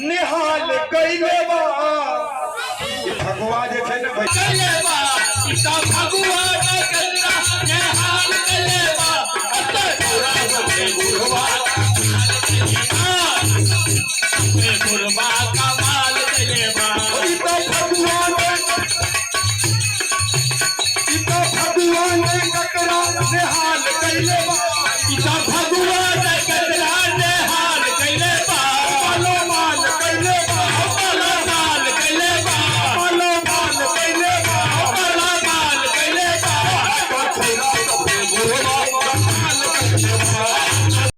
निहाल कैले बा भगवा जे छै ने कैले बा सीता भगवान कल्ला निहाल कैले बा अते पूरा से गुरवा गुरवा कमाल कैले बा सीता भगवान ककरा निहाल कैले बा